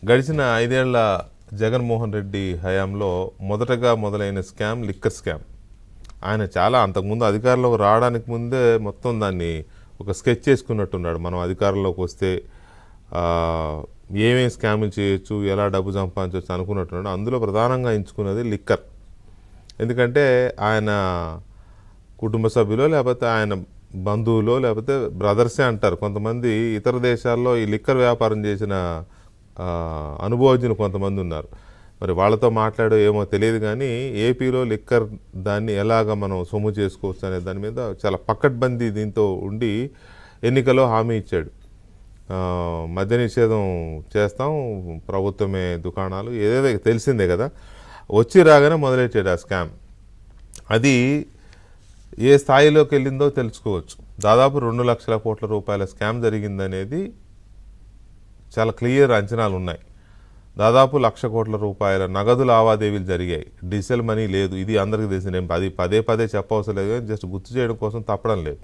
గడిచిన 5 ఏళ్ల జగన్మోహన్ రెడ్డి హయాంలో మొదటగా మొదలైన స్కామ్ లిక్కర్ స్కామ్. ఆయన చాలా అంతకుముందు అధికారంలోకి రావడానికి ముందే మొత్తం దాన్ని ఒక స్కెచ్ చేసుకున్నట్టున్నాడు. మనం అధికారంలోకి వస్తే ఏమేమి స్కాములు చేయొచ్చు, ఎలా డబ్బు సంపాదించవచ్చు అనుకున్నట్టున్నాడు. అందులో ప్రధానంగా ఎంచుకున్నది లిక్కర్. ఎందుకంటే ఆయన కుటుంబ సభ్యులో లేకపోతే ఆయన బంధువులో లేకపోతే బ్రదర్సే అంటారు. కొంతమంది ఇతర దేశాల్లో ఈ లిక్కర్ వ్యాపారం చేసిన అనుభవజ్ఞులు కొంతమంది ఉన్నారు. మరి వాళ్ళతో మాట్లాడో ఏమో తెలియదు, కానీ ఏపీలో లిక్కర్ దాన్ని ఎలాగ మనం సొమ్ము చేసుకోవచ్చు అనే దాని మీద చాలా పకడ్బందీ దీంతో ఉండి ఎన్నికల్లో హామీ ఇచ్చాడు. మద్య నిషేధం చేస్తాం, ప్రభుత్వమే దుకాణాలు, ఏదేదో తెలిసిందే కదా. వచ్చి రాగానే మొదలెట్టాడు ఆ స్కామ్. అది ఏ స్థాయిలోకి వెళ్ళిందో తెలుసుకోవచ్చు. దాదాపు 2 లక్షల కోట్ల రూపాయల స్కామ్ జరిగిందనేది చాలా క్లియర్ అంచనాలు ఉన్నాయి. దాదాపు 1,00,000 కోట్ల రూపాయల నగదు లావాదేవీలు జరిగాయి. డిజిటల్ మనీ లేదు. ఇది అందరికీ తెలిసింది. నేను పదే చెప్పవసరం లేదు, కానీ జస్ట్ గుర్తు చేయడం కోసం తప్పడం లేదు.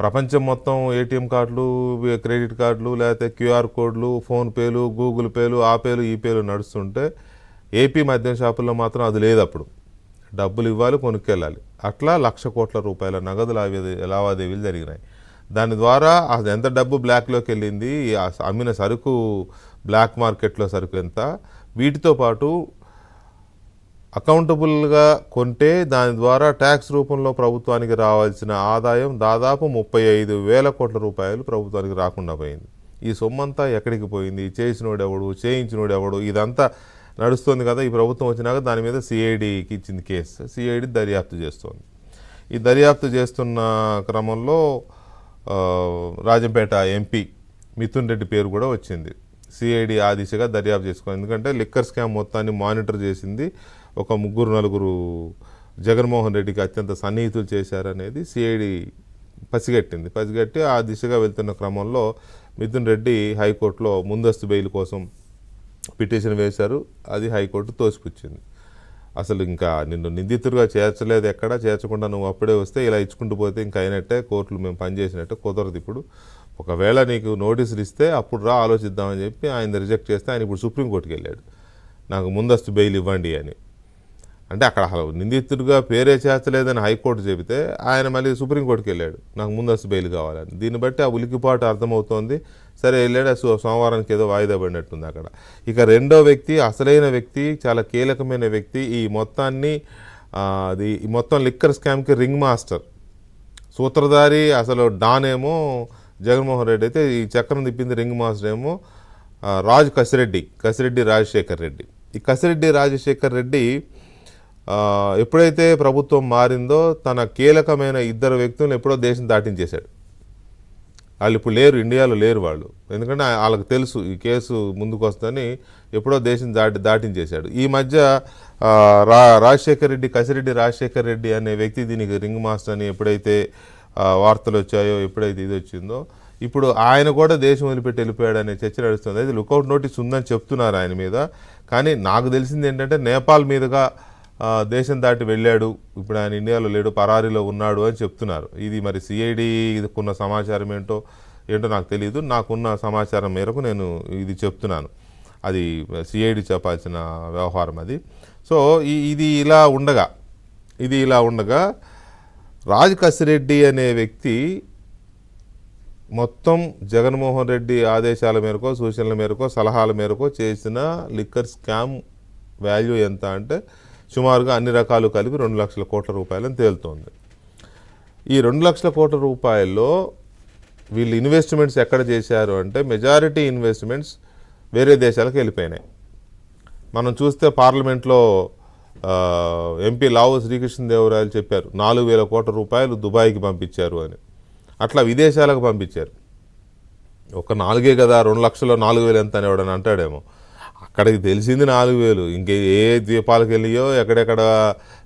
ప్రపంచం మొత్తం ఏటీఎం కార్డులు, క్రెడిట్ కార్డులు, లేకపోతే క్యూఆర్ కోడ్లు, ఫోన్పేలు, గూగుల్ పేలు, ఆ పేలు ఈ పేలు నడుస్తుంటే ఏపీ మద్యం షాపుల్లో మాత్రం అది లేదు. అప్పుడు డబ్బులు ఇవ్వాలి, కొనుక్కెళ్ళాలి. అట్లా 1,00,000 కోట్ల రూపాయల నగదు లావాదేవీలు జరిగినాయి. దాని ద్వారా అది ఎంత డబ్బు బ్లాక్లోకి వెళ్ళింది, అమ్మిన సరుకు బ్లాక్ మార్కెట్లో సరుకు ఎంత, వీటితో పాటు అకౌంటబుల్గా కొంటే దాని ద్వారా ట్యాక్స్ రూపంలో ప్రభుత్వానికి రావాల్సిన ఆదాయం దాదాపు 35,000 కోట్ల రూపాయలు ప్రభుత్వానికి రాకుండా పోయింది. ఈ సొమ్మంతా ఎక్కడికి పోయింది, చేసినోడెవడు, చేయించినోడెవడు, ఇదంతా నడుస్తుంది కదా. ఈ ప్రభుత్వం వచ్చినాక దాని మీద సిఐడికి ఇచ్చింది కేసు. సిఐడి దర్యాప్తు చేస్తోంది. ఈ దర్యాప్తు చేస్తున్న క్రమంలో రాజంపేట ఎంపీ మిథున్ రెడ్డి పేరు కూడా వచ్చింది. సిఐడి ఆ దిశగా దర్యాప్తు చేసుకోవాలి. ఎందుకంటే లిక్కర్ స్కామ్ మొత్తాన్ని మానిటర్ చేసింది ఒక 3-4 జగన్మోహన్ రెడ్డికి అత్యంత సన్నిహితులు చేశారనేది సిఐడి పసిగట్టి ఆ దిశగా వెళ్తున్న క్రమంలో మిథున్ రెడ్డి హైకోర్టులో ముందస్తు బెయిల్ కోసం పిటిషన్ వేశారు. అది హైకోర్టు తోసిపుచ్చింది. అసలు ఇంకా నిన్ను నిందితుడిగా చేర్చలేదు, ఎక్కడా చేర్చకుండా నువ్వు అప్పుడే వస్తే ఇలా ఇచ్చుకుంటూ పోతే ఇంకా అయినట్టే, కోర్టులు మేము పనిచేసినట్టే, కుదరదు. ఇప్పుడు ఒకవేళ నీకు నోటీసులు ఇస్తే అప్పుడు రా ఆలోచిద్దామని చెప్పి ఆయన రిజెక్ట్ చేస్తే ఆయన ఇప్పుడు సుప్రీంకోర్టుకి వెళ్ళాడు, నాకు ముందస్తు బెయిల్ ఇవ్వండి అని. అంటే అక్కడ అసలు నిందితుడిగా పేరే చేర్చలేదని హైకోర్టు చెబితే ఆయన మళ్ళీ సుప్రీంకోర్టుకి వెళ్ళాడు, నాకు ముందస్తు బెయిల్ కావాలని. దీన్ని బట్టి ఆ ఉలికిపాటు అర్థమవుతోంది. సరే వెళ్ళాడు, సోమవారానికి ఏదో వాయిదా పడినట్టుంది అక్కడ. ఇక రెండో వ్యక్తి, అసలైన వ్యక్తి, చాలా కీలకమైన వ్యక్తి, ఈ మొత్తాన్ని ఈ మొత్తం లిక్కర్ స్కామ్కి రింగ్ మాస్టర్, సూత్రధారి, అసలు డాన్ ఏమో జగన్మోహన్ రెడ్డి అయితే, ఈ చక్రం తిప్పింది రింగ్ మాస్టర్ ఏమో కసిరెడ్డి రాజశేఖర్ రెడ్డి. ఈ కసిరెడ్డి రాజశేఖర్ రెడ్డి ఎప్పుడైతే ప్రభుత్వం మారిందో తన కీలకమైన 2 వ్యక్తులను ఎప్పుడో దేశం దాటించేశాడు. వాళ్ళు ఇప్పుడు లేరు, ఇండియాలో లేరు వాళ్ళు. ఎందుకంటే వాళ్ళకి తెలుసు ఈ కేసు ముందుకు వస్తుందని ఎప్పుడో దేశం దాటించేశాడు. ఈ మధ్య కసిరెడ్డి రాజశేఖర్ రెడ్డి అనే వ్యక్తి దీనికి రింగ్ మాస్టర్ అని ఎప్పుడైతే వార్తలు వచ్చాయో, ఎప్పుడైతే ఇది వచ్చిందో, ఇప్పుడు ఆయన కూడా దేశం వదిలిపెట్టి వెళ్ళిపోయాడు అనే చర్చ నడుస్తుంది. అది లుకౌట్ నోటీస్ ఉందని చెప్తున్నారు ఆయన మీద. కానీ నాకు తెలిసింది ఏంటంటే నేపాల్ మీదుగా దేశం దాటి వెళ్ళాడు, ఇప్పుడు ఆయన ఇండియాలో లేడు, పరారీలో ఉన్నాడు అని చెప్తున్నారు. ఇది మరి సిఐడికున్న సమాచారం ఏంటో నాకు తెలియదు. నాకున్న సమాచారం మేరకు నేను ఇది చెప్తున్నాను. అది సిఐడి చెప్పాల్సిన వ్యవహారం అది. సో ఇది ఇలా ఉండగా కసిరెడ్డి అనే వ్యక్తి మొత్తం జగన్మోహన్ రెడ్డి ఆదేశాల మేరకు, సూచనల మేరకు, సలహాల మేరకు చేసిన లిక్కర్ స్కామ్ వాల్యూ ఎంత అంటే సుమారుగా అన్ని రకాలు కలిపి 2 లక్షల కోట్ల రూపాయలని తేలుతోంది. ఈ 2 లక్షల కోట్ల రూపాయల్లో వీళ్ళు ఇన్వెస్ట్మెంట్స్ ఎక్కడ చేశారు అంటే మెజారిటీ ఇన్వెస్ట్మెంట్స్ వేరే దేశాలకు వెళ్ళిపోయినాయి. మనం చూస్తే పార్లమెంట్లో ఎంపీ లావు శ్రీకృష్ణదేవరాయలు చెప్పారు 4,000 కోట్ల రూపాయలు దుబాయ్కి పంపించారు అని. అట్లా విదేశాలకు పంపించారు. ఒక 4 కదా, 2 లక్షలు 4,000 ఎంత అని ఎవడని అంటాడేమో. అక్కడికి తెలిసింది 4,000. ఇంకే ఏ ద్వీపాలకు వెళ్ళియో, ఎక్కడెక్కడ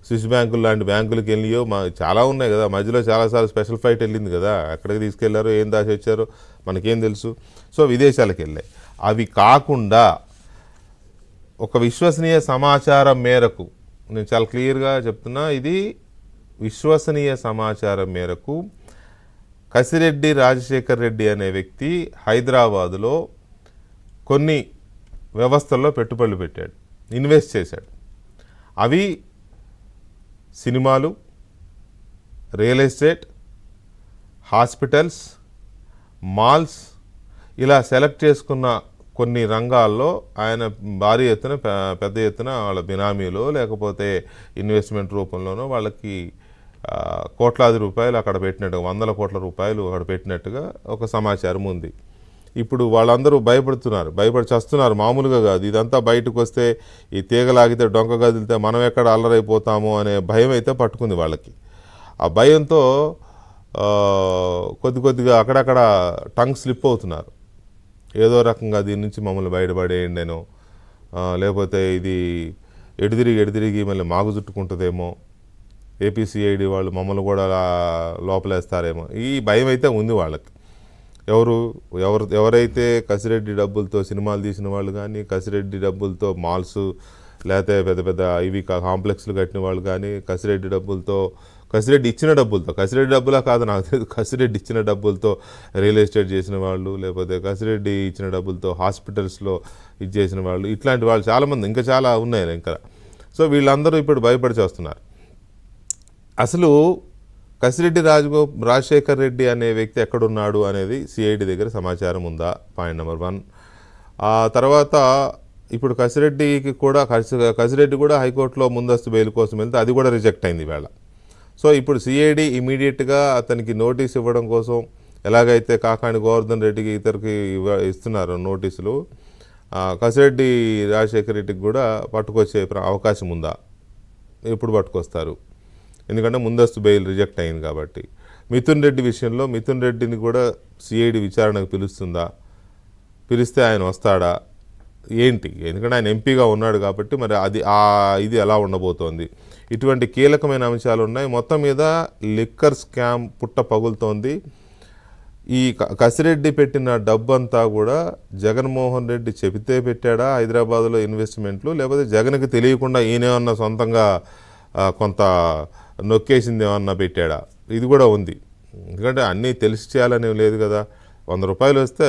స్విస్ బ్యాంకులు లాంటి బ్యాంకులకు వెళ్ళియో చాలా ఉన్నాయి కదా. మధ్యలో చాలాసార్లు స్పెషల్ ఫ్లైట్ వెళ్ళింది కదా, ఎక్కడికి తీసుకెళ్లారో, ఏం దాచి వచ్చారో మనకేం తెలుసు. సో విదేశాలకు వెళ్ళాయి. అవి కాకుండా ఒక విశ్వసనీయ సమాచారం మేరకు, నేను చాలా క్లియర్గా చెప్తున్నా, ఇది విశ్వసనీయ సమాచారం మేరకు కసిరెడ్డి రాజశేఖర్ రెడ్డి అనే వ్యక్తి హైదరాబాదులో కొన్ని వ్యవస్థల్లో పెట్టుబడులు పెట్టాడు, ఇన్వెస్ట్ చేశాడు. అవి సినిమాలు, రియల్ ఎస్టేట్, హాస్పిటల్స్, మాల్స్, ఇలా సెలెక్ట్ చేసుకున్న కొన్ని రంగాల్లో ఆయన భారీ ఎత్తున పెద్ద ఎత్తున వాళ్ళ బినామీలో లేకపోతే ఇన్వెస్ట్మెంట్ రూపంలోనో వాళ్ళకి కోట్లాది రూపాయలు అక్కడ పెట్టినట్టుగా, 100 కోట్ల రూపాయలు అక్కడ పెట్టినట్టుగా ఒక సమాచారం ఉంది. ఇప్పుడు వాళ్ళందరూ భయపడి చస్తున్నారు, మామూలుగా కాదు. ఇదంతా బయటకు వస్తే ఈ తీగలాగితే డొంక గదిలితే మనం ఎక్కడ అల్లరైపోతామో అనే భయం అయితే పట్టుకుంది వాళ్ళకి. ఆ భయంతో కొద్దిగా అక్కడక్కడ టంగ్ స్లిప్ అవుతున్నారు. ఏదో రకంగా దీని నుంచి మమ్మల్ని బయటపడేయండినో, లేకపోతే ఇది ఎడిదిరిగి మళ్ళీ మాగు చుట్టుకుంటుందేమో, ఏపీసీఐడి వాళ్ళు మమ్మల్ని కూడా లోపలేస్తారేమో, ఈ భయం అయితే ఉంది వాళ్ళకి. ఎవరైతే కసిరెడ్డి డబ్బులతో సినిమాలు తీసిన వాళ్ళు కానీ, కసిరెడ్డి డబ్బులతో మాల్స్ లేకపోతే పెద్ద పెద్ద ఇవి కాంప్లెక్స్లు కట్టిన వాళ్ళు కానీ, కసిరెడ్డి ఇచ్చిన డబ్బులతో, కసిరెడ్డి డబ్బులా కాదు నాకు తెలియదు, కసిరెడ్డి ఇచ్చిన డబ్బులతో రియల్ ఎస్టేట్ చేసిన వాళ్ళు, లేకపోతే కసిరెడ్డి ఇచ్చిన డబ్బులతో హాస్పిటల్స్లో ఇది చేసిన వాళ్ళు, ఇట్లాంటి వాళ్ళు చాలామంది ఇంకా చాలా ఉన్నాయి ఇంకా. సో వీళ్ళందరూ ఇప్పుడు భయపడి చేస్తున్నారు. అసలు కసిరెడ్డి రాజశేఖర్ రెడ్డి అనే వ్యక్తి ఎక్కడున్నాడు అనేది సిఐడి దగ్గర సమాచారం ఉందా? Point number 1. ఆ తర్వాత ఇప్పుడు కసిరెడ్డి కూడా హైకోర్టులో ముందస్తు బెయిల్ కోసం వెళ్తే అది కూడా రిజెక్ట్ అయింది ఈవేళ. సో ఇప్పుడు సిఐడి ఇమీడియట్గా అతనికి నోటీస్ ఇవ్వడం కోసం, ఎలాగైతే కాకాణి గోవర్ధన్ రెడ్డికి ఇతరికి ఇస్తున్నారు నోటీసులు, కసిరెడ్డి రాజశేఖర్ రెడ్డికి కూడా పట్టుకొచ్చే అవకాశం ఉందా? ఎప్పుడు పట్టుకొస్తారు? ఎందుకంటే ముందస్తు బెయిల్ రిజెక్ట్ అయింది కాబట్టి. మిథున్ రెడ్డి విషయంలో మిథున్ రెడ్డిని కూడా సిఐడి విచారణకు పిలుస్తుందా? పిలిస్తే ఆయన వస్తాడా ఏంటి? ఎందుకంటే ఆయన ఎంపీగా ఉన్నాడు కాబట్టి మరి ఇది ఎలా ఉండబోతోంది? ఇటువంటి కీలకమైన అంశాలు ఉన్నాయి. మొత్తం మీద లిక్కర్ స్కామ్ పుట్ట పగులుతోంది. ఈ కసిరెడ్డి పెట్టిన డబ్బంతా కూడా జగన్మోహన్ రెడ్డి చెబితే పెట్టాడా హైదరాబాద్లో ఇన్వెస్ట్మెంట్లు, లేకపోతే జగన్కి తెలియకుండా ఈయనేమన్నా సొంతంగా కొంత నొక్కేసింది ఏమన్నా పెట్టాడా? ఇది కూడా ఉంది. ఎందుకంటే అన్నీ తెలిసి చేయాలని లేదు కదా. 100 రూపాయలు వస్తే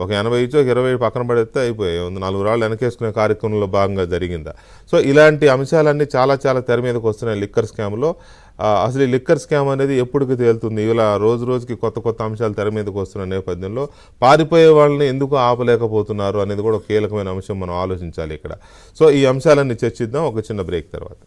ఒక 80 ఇచ్చి ఒక 20 పక్కన పడేస్తే అయిపోయాయి. 4 రాళ్ళు వెనకేసుకునే కార్యక్రమంలో భాగంగా జరిగిందా? సో ఇలాంటి అంశాలన్నీ చాలా తెర మీదకి వస్తున్నాయి లిక్కర్ స్కామ్లో. అసలు ఈ లిక్కర్ స్కామ్ అనేది ఎప్పటికి తేలుతుంది? ఇలా రోజుకి కొత్త అంశాలు తెర మీదకి వస్తున్న నేపథ్యంలో పారిపోయే వాళ్ళని ఎందుకు ఆపలేకపోతున్నారు అనేది కూడా ఒక కీలకమైన అంశం మనం ఆలోచించాలి ఇక్కడ. సో ఈ అంశాలన్నీ చర్చిద్దాం ఒక చిన్న బ్రేక్ తర్వాత.